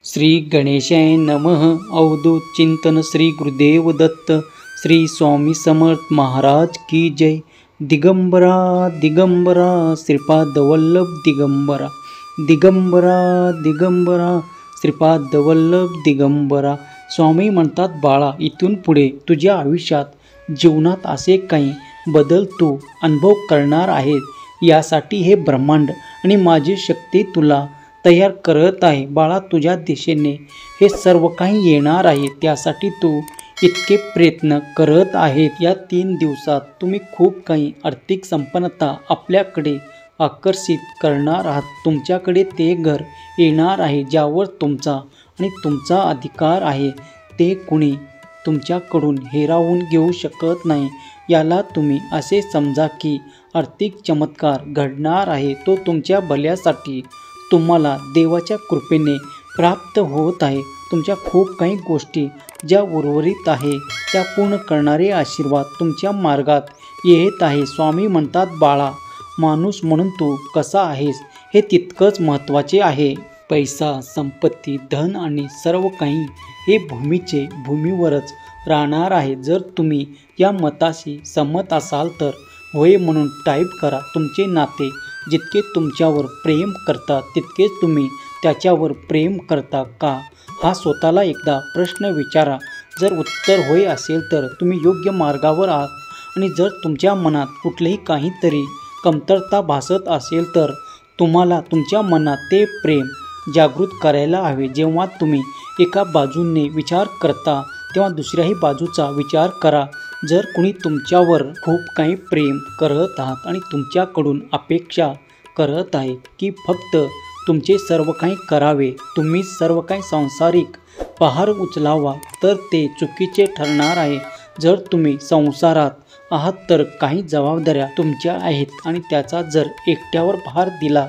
श्री गणेशाय नमः. अवधूत चिंतन श्री गुरुदेव दत्त. श्री स्वामी समर्थ महाराज की जय. दिगंबरा दिगंबरा श्रीपाद वल्लभ दिगंबरा. दिगंबरा दिगंबरा श्रीपाद वल्लभ दिगंबरा. स्वामी म्हणतात, बाळा, इथून पुढे तुझ्या आयुष्यात जीवनात असे काही बदल तू अनुभव करणार आहेस. यासाठी हे ब्रह्मांड आणि माझी शक्ती तुला तयार करत आहे. बाळा, तुझ्या दिशेने हे सर्व काही येणार आहे. त्यासाठी तू इतके प्रयत्न करत आहेत. या 3 दिवसात तुम्ही खूप काही आर्थिक संपन्नता आपल्याकडे आकर्षित करणार आहात. तुमच्याकडे ते घर येणार आहे ज्यावर तुमचा आणि तुमचा अधिकार आहे. ते कुणी तुमच्याकडून हिरावून घेऊ शकत नाही. याला तुम्ही असे समजा की आर्थिक चमत्कार घडणार आहे. तो तुमच्या भल्यासाठी तुम्हाला देवाच्या कृपेने प्राप्त होत आहे. तुमच्या खूप काही गोष्टी ज्या उर्वरित आहे त्या पूर्ण करणारे आशीर्वाद तुमच्या मार्गात येत आहे. स्वामी म्हणतात, बाळा, माणूस म्हणून तू कसा आहेस हे तितकंच महत्त्वाचे आहे. पैसा, संपत्ती, धन आणि सर्व काही हे भूमीवरच राहणार आहे. जर तुम्ही या मताशी सहमत असाल तर होय म्हणून टाईप करा. तुमचे नाते जितके तुमच्यावर प्रेम करतात तितकेच तुम्ही त्याच्यावर प्रेम करता का, हा स्वतःला एकदा प्रश्न विचारा. जर उत्तर होय असेल तर तुम्ही योग्य मार्गावर आहात. आणि जर तुमच्या मनात कुठलेही काहीतरी कमतरता भासत असेल तर तुम्हाला तुमच्या मनात ते प्रेम जागृत करायला हवे. जेव्हा तुम्ही एका बाजूने विचार करता तेव्हा दुसऱ्याही बाजूचा विचार करा. जर कुणी तुमच्यावर खूप काही प्रेम करत आहात आणि तुमच्याकडून अपेक्षा करत आहे की फक्त तुमचे सर्व काही करावे, तुम्ही सर्व काही सांसारिक पहार उचलावा, तर ते चुकीचे ठरणार आहे. जर तुम्ही संसारात आहात तर काही जबाबदाऱ्या तुमच्या आहेत आणि त्याचा जर एकट्यावर भार दिला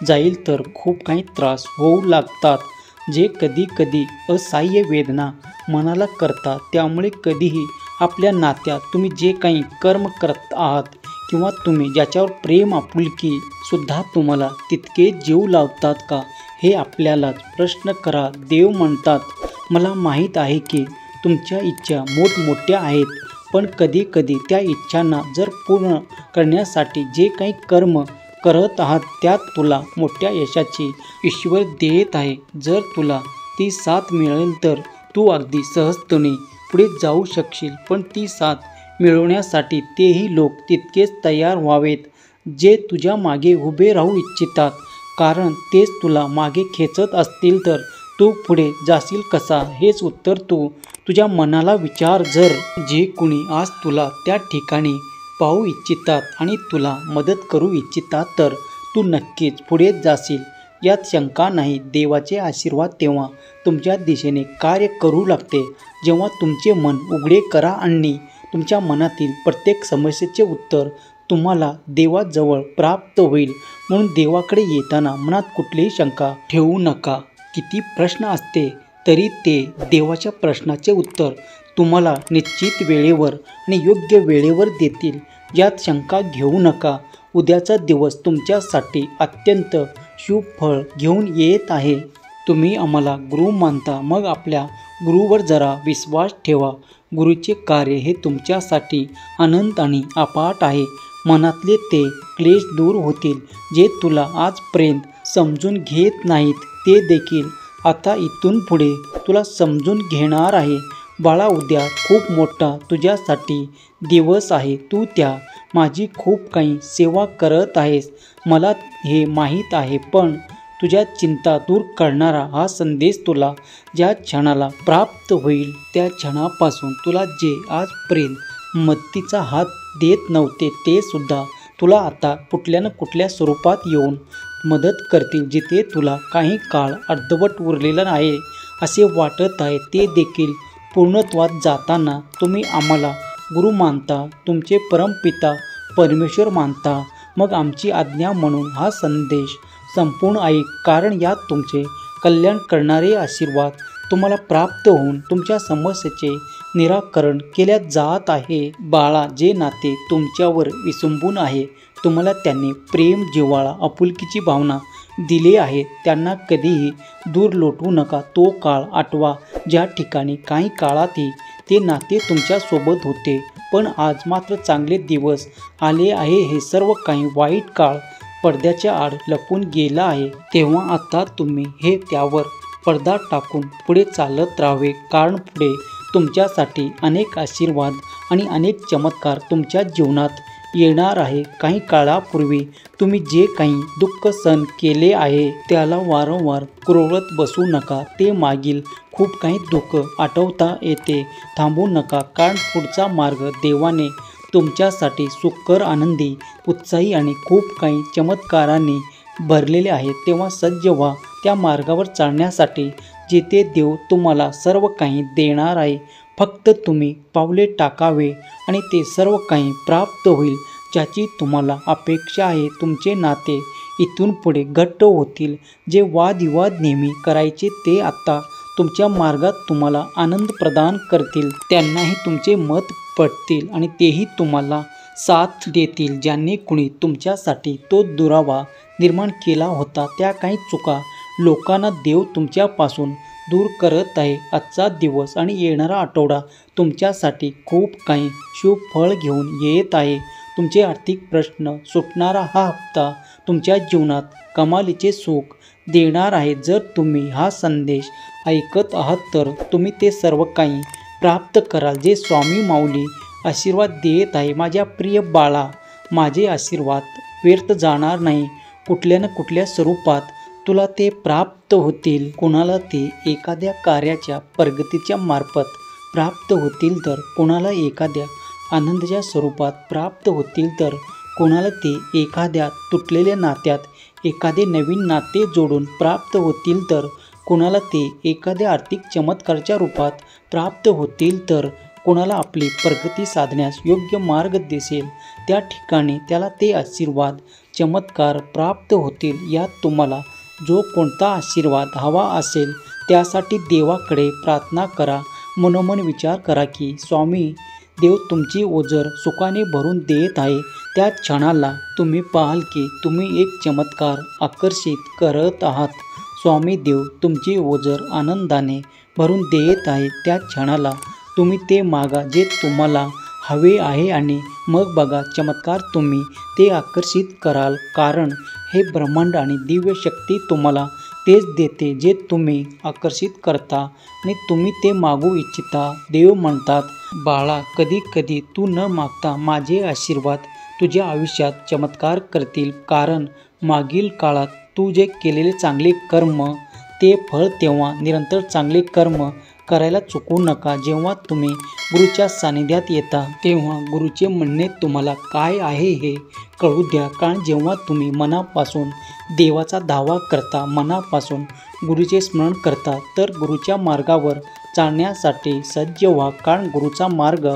जाईल तर खूप काही त्रास होऊ लागतात, जे कधी कधी असह्य वेदना मनाला करतात. त्यामुळे कधीही आपल्या नात्यात तुम्ही जे काही कर्म करत आहात किंवा तुम्ही ज्याच्यावर प्रेम आपुलकी सुद्धा तुम्हाला तितके जीव लावतात का, हे आपल्यालाच प्रश्न करा. देव म्हणतात, मला माहीत आहे की तुमच्या इच्छा मोठमोठ्या आहेत, पण कधी कधी त्या इच्छांना जर पूर्ण करण्यासाठी जे काही कर्म करत आहात त्यात तुला मोठ्या यशाची ईश्वर देत आहे. जर तुला ती साथ मिळेल तर तू अगदी सहजतेने पुढे जाऊ शकशील. पण ती साथ मिळवण्यासाठी तेही लोक तितकेच तयार व्हावेत जे तुझ्या मागे उभे राहू इच्छितात. कारण तेच तुला मागे खेचत असतील तर तू पुढे जाशील कसा, हेच उत्तर तू तुझ्या मनाला विचार. जर जे कुणी आज तुला त्या ठिकाणी पाहू इच्छितात आणि तुला मदत करू इच्छितात तर तू नक्कीच पुढे जाशील, यात शंका नाही. देवाचे आशीर्वाद तेव्हा तुमच्या दिशेने कार्य करू लागते जेव्हा तुमचे मन उघडे करा आणि तुमच्या मनातील प्रत्येक समस्येचे उत्तर तुम्हाला देवाजवळ प्राप्त होईल. म्हणून देवाकडे येताना मनात कुठलीही शंका ठेवू नका. किती प्रश्न असते तरी ते देवाच्या प्रश्नाचे उत्तर तुम्हाला निश्चित वेळेवर आणि योग्य वेळेवर देतील, यात शंका घेऊ नका. उद्याचा दिवस तुमच्यासाठी अत्यंत शुभ फळ घेऊन येत आहे. तुम्ही आम्हाला गुरु मानता, मग आपल्या गुरुवर जरा विश्वास ठेवा. गुरुचे कार्य हे तुमच्यासाठी अनंत आणि अफाट आहे. मनातले ते क्लेश दूर होतील जे तुला आजपर्यंत समजून घेत नाहीत, ते देखील आता इथून पुढे तुला समजून घेणार आहे. बाळा, उद्या खूप मोठा तुझ्यासाठी दिवस आहे. तू त्या माझी खूप काही सेवा करत आहेस, मला हे माहीत आहे. पण तुझ्या चिंता दूर करणारा हा संदेश तुला ज्या क्षणाला प्राप्त होईल त्या क्षणापासून तुला जे आजपर्यंत मदतीचा हात देत नव्हते ते सुद्धा तुला आता कुठल्या ना कुठल्या स्वरूपात येऊन मदत करतील. जिथे तुला काही काळ अर्धवट उरलेलं आहे असे वाटत आहे ते देखील पूर्णत्वात जाताना तुम्ही आम्हाला गुरु मानता, तुमचे परमपिता परमेश्वर मानता, मग आमची आज्ञा म्हणून हा संदेश संपूर्ण ऐक. कारण यात तुमचे कल्याण करणारे आशीर्वाद तुम्हाला प्राप्त होऊन तुमच्या समस्येचे निराकरण केल्या जात आहे. बाळा, जे नाते तुमच्यावर विसंबून आहे तुम्हाला त्यांनी प्रेम, जिव्हाळा, आपुलकीची भावना दिले आहेत त्यांना कधीही दूर लोटवू नका. तो काळ आठवा ज्या ठिकाणी काही काळातही ते नाते तुमच्यासोबत होते, पण आज मात्र चांगले दिवस आले आहे. हे सर्व काही वाईट काळ पडद्याच्या आड लपून गेला आहे. तेव्हा आता तुम्ही हे त्यावर पडदा टाकून पुढे चालत राहावे, कारण पुढे तुमच्यासाठी अनेक आशीर्वाद आणि अनेक चमत्कार तुमच्या जीवनात येणार आहे. काही काळापूर्वी तुम्ही जे काही दुःख सहन केले आहे त्याला वारंवार कुरवत बसू नका. ते मागील खूप काही दुःख आठवता येते थांबू नका, कारण पुढचा मार्ग देवाने तुमच्यासाठी सुखकर, आनंदी, उत्साही आणि खूप काही चमत्कारांनी भरलेले आहे. तेव्हा सज्ज व्हा त्या मार्गावर चालण्यासाठी जिथे देव तुम्हाला सर्व काही देणार आहे. फक्त तुम्ही पावले टाकावे आणि ते सर्व काही प्राप्त होईल ज्याची तुम्हाला अपेक्षा आहे. तुमचे नाते इथून पुढे घट्ट होतील. जे वादविवाद नेहमी करायचे ते आता तुमच्या मार्गात तुम्हाला आनंद प्रदान करतील. त्यांनाही तुमचे मत पटतील आणि तेही तुम्हाला साथ देतील. ज्यांनी कुणी तुमच्यासाठी तो दुरावा निर्माण केला होता, त्या काही चुका लोकांना देव तुमच्यापासून दूर करत आहे. आजचा दिवस आणि येणारा आठवडा तुमच्यासाठी खूप काही शुभ फळ घेऊन येत आहे. तुमचे आर्थिक प्रश्न सुटणारा हा हप्ता तुमच्या जीवनात कमालीचे सुख देणार आहे. जर तुम्ही हा संदेश ऐकत आहात तर तुम्ही ते सर्व काही प्राप्त कराल जे स्वामी माऊली आशीर्वाद देत आहे. माझ्या प्रिय बाळा, माझे आशीर्वाद व्यर्थ जाणार नाही. कुठल्या ना कुठल्या स्वरूपात तुला ते प्राप्त होतील. कोणाला ते एखाद्या कार्याच्या प्रगतीच्या मार्फत प्राप्त होतील तर कोणाला एखाद्या आनंदाच्या स्वरूपात प्राप्त होतील तर कोणाला ते एखाद्या तुटलेल्या नात्यात एखादे नवीन नाते जोडून प्राप्त होतील तर कोणाला ते एखाद्या आर्थिक चमत्काराच्या रूपात प्राप्त होतील तर कोणाला आपली प्रगती साधण्यास योग्य मार्ग दिसेल त्या ठिकाणी त्याला ते आशीर्वाद चमत्कार प्राप्त होतील. यात तुम्हाला जो कोणता आशीर्वाद हवा असेल त्यासाठी देवाकडे प्रार्थना करा. मनोमन विचार करा की स्वामी देव तुमची ओझर सुखाने भरून देत आहे. त्या क्षणाला तुम्ही पाहाल की तुम्ही एक चमत्कार आकर्षित करत आहात. स्वामी देव तुमची ओझर आनंदाने भरून देत आहे. त्या क्षणाला तुम्ही ते मागा जे तुम्हाला हवे आहे आणि मग बघा चमत्कार तुम्ही ते आकर्षित कराल, कारण हे ब्रह्मांड आणि दिव्य शक्ती तुम्हाला तेच देते जे तुम्ही आकर्षित करता आणि तुम्ही ते मागू इच्छिता. देव म्हणतात, बाळा, कधी कधी तू न मागता माझे आशीर्वाद तुझ्या आयुष्यात चमत्कार करतील, कारण मागील काळात तू जे केलेले चांगले कर्म ते फळ तेव्हा निरंतर चांगले कर्म करायला चुकू नका. जेव्हा तुम्ही गुरुच्या सानिध्यात येता तेव्हा गुरुचे म्हणणे तुम्हाला काय आहे हे कळू द्या, कारण जेव्हा तुम्ही मनापासून देवाचा धावा करता, मनापासून गुरुचे स्मरण करता, तर गुरुच्या मार्गावर चालण्यासाठी सज्ज व्हा, कारण गुरुचा मार्ग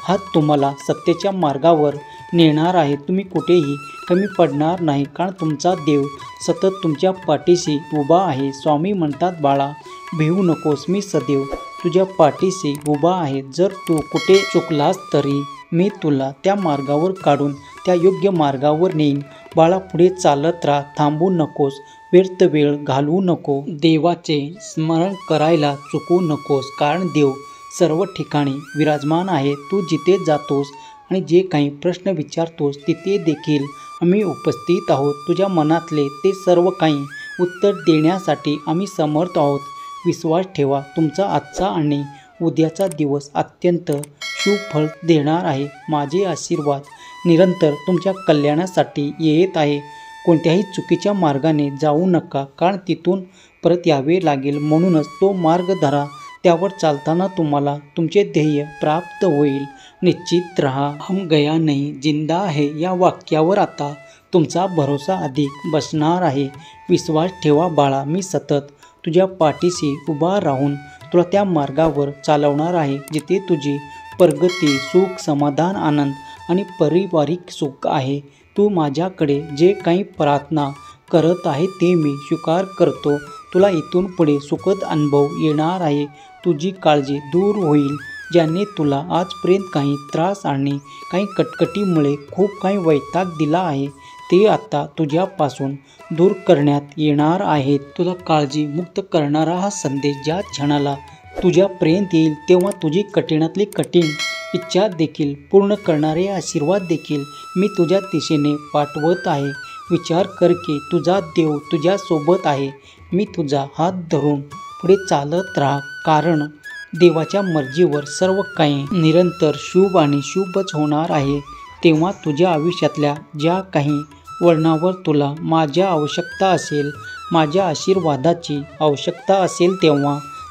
हा तुम्हाला सत्तेच्या मार्गावर नेणार आहे. तुम्ही कुठेही कमी पडणार नाही, कारण तुमचा देव सतत तुमच्या पाठीशी उभा आहे. स्वामी म्हणतात, बाळा, भिवू नकोस, मी सदैव तुझ्या पाठीशी उभा आहे. जर तू कुठे चुकलास तरी मी तुला त्या मार्गावर काढून त्या योग्य मार्गावर नेईन. बाळा, पुढे चालत राहा, थांबू नकोस, व्यर्थ वेळ घालवू नको. देवाचे स्मरण करायला चुकू नकोस, कारण देव सर्व ठिकाणी विराजमान आहे. तू जिथे जातोस आणि जे काही प्रश्न विचारतोस तिथे देखील आम्ही उपस्थित आहोत. तुझ्या मनातले ते सर्व काही उत्तर देण्यासाठी आम्ही समर्थ आहोत. विश्वास ठेवा, तुमचा आजचा आणि उद्याचा दिवस अत्यंत शुभ फळ देणार आहे. माझे आशीर्वाद निरंतर तुमच्या कल्याणासाठी येत आहे. कोणत्याही चुकीच्या मार्गाने जाऊ नका, कारण तिथून परत यावे लागेल. म्हणूनच तो मार्ग धरा, त्यावर चालताना तुम्हाला तुमचे ध्येय प्राप्त होईल. निश्चित रहा, हम गया नहीं जिंदा है या वाक्यावर आता तुमचा भरोसा अधिक बसणार आहे. विश्वास ठेवा बाळा, मी सतत तुझ्या पाठीशी उभा राहून तुला त्या मार्गावर चालवणार आहे जिथे तुझी प्रगती, सुख, समाधान, आनंद आणि पारिवारिक सुख आहे. तू माझ्याकडे जे काही प्रार्थना करत आहे ते मी स्वीकार करतो. तुला इथून पुढे सुखद अनुभव येणार आहे. तुझी काळजी दूर होईल. ज्याने तुला आजपर्यंत काही त्रास आणि काही कटकटीमुळे खूप काही वैताग दिला आहे ते आता तुझ्यापासून दूर करण्यात येणार आहेत. तुला काळजी मुक्त करणारा हा संदेश ज्या क्षणाला तुझ्यापर्यंत येईल तेव्हा तुझी कठीणातली कठीण इच्छा देखील पूर्ण करणारे आशीर्वाद देखील मी तुझ्या दिशेने पाठवत आहे. विचार कर की तुझा देव तुझ्या सोबत आहे. मी तुझा हात धरून पुढे चालत राहा, कारण देवाच्या मर्जीवर सर्व काही निरंतर शुभ आणि शुभच होणार आहे. तेव्हा तुझ्या आयुष्यातल्या ज्या काही वळणावर तुला माझ्या आवश्यकता असेल, माझ्या आशीर्वादाची आवश्यकता असेल,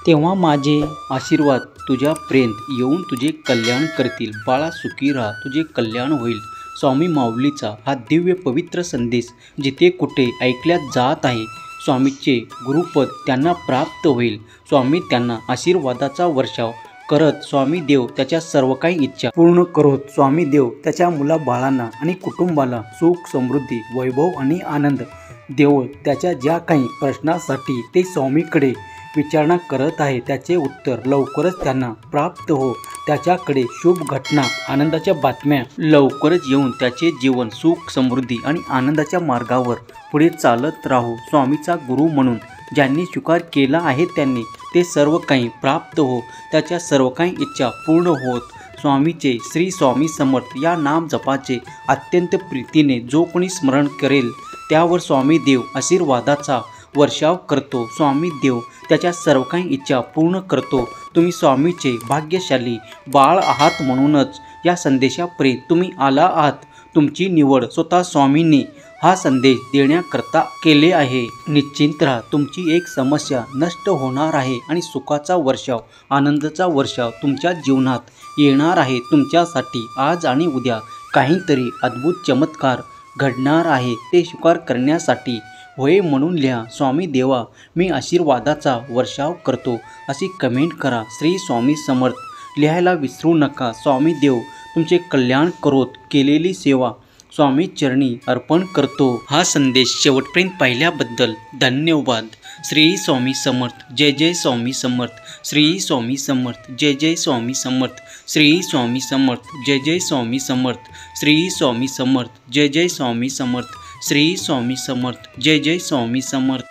तेव्हा माझे आशीर्वाद तुझ्यापर्यंत येऊन तुझे कल्याण करतील. बाळा सुखी राहा, तुझे कल्याण होईल. स्वामी माऊलीचा हा दिव्य पवित्र संदेश जिथे कुठे ऐकल्या जात आहे, स्वामीचे गुरुपद त्यांना प्राप्त होईल. स्वामी त्यांना आशीर्वादाचा वर्षाव करत, स्वामी देव त्याच्या सर्व काही इच्छा पूर्ण करत, स्वामी देव त्याच्या मुलाबाळांना आणि कुटुंबाला सुख, समृद्धी, वैभव आणि आनंद देव. त्याच्या ज्या काही प्रश्नासाठी ते स्वामीकडे विचारणा करत आहे त्याचे उत्तर लवकरच त्यांना प्राप्त हो. त्याच्याकडे शुभ घटना, आनंदाच्या बातम्या लवकरच येऊन त्याचे जीवन सुख, समृद्धी आणि आनंदाच्या मार्गावर पुढे चालत राहू. स्वामीचा गुरु म्हणून ज्यांनी स्वीकार केला आहे त्यांनी ते सर्व काही प्राप्त हो. त्याच्या सर्व काही इच्छा पूर्ण होत. स्वामीचे श्री स्वामी समर्थ या नाम जपाचे अत्यंत प्रीतीने जो कोणी स्मरण करेल त्यावर स्वामी देव आशीर्वादाचा वर्षाव करतो. स्वामी देव त्याच्या सर्व काही इच्छा पूर्ण करतो. तुम्ही स्वामीचे भाग्यशाली बाळ आहात, म्हणूनच या संदेशापर्यंत तुम्ही आला आहात. तुमची निवड स्वतः स्वामींनी हा संदेश देण्याकरता केले आहे. निश्चिंत राहा, तुमची एक समस्या नष्ट होणार आहे आणि सुखाचा वर्षाव, आनंदाचा वर्षाव तुमच्या जीवनात येणार आहे. तुमच्यासाठी आज आणि उद्या काहीतरी अद्भुत चमत्कार घडणार आहे. ते स्वीकार करण्यासाठी होय म्हणून लिहा, स्वामी देवा मी आशीर्वादाचा वर्षाव करतो अशी कमेंट करा. श्री स्वामी समर्थ लिहायला विसरू नका. स्वामी देव तुमचे कल्याण करोत. केलेली सेवा स्वामी चरणी अर्पण करतो. हा संदेश शेवटपर्यंत पाहिल्याबद्दल धन्यवाद. श्री स्वामी समर्थ. जय जय स्वामी समर्थ. श्री स्वामी समर्थ. जय जय स्वामी समर्थ. श्री स्वामी समर्थ. जय जय स्वामी समर्थ. श्री स्वामी समर्थ. जय जय स्वामी समर्थ. श्री स्वामी समर्थ. जय जय स्वामी समर्थ.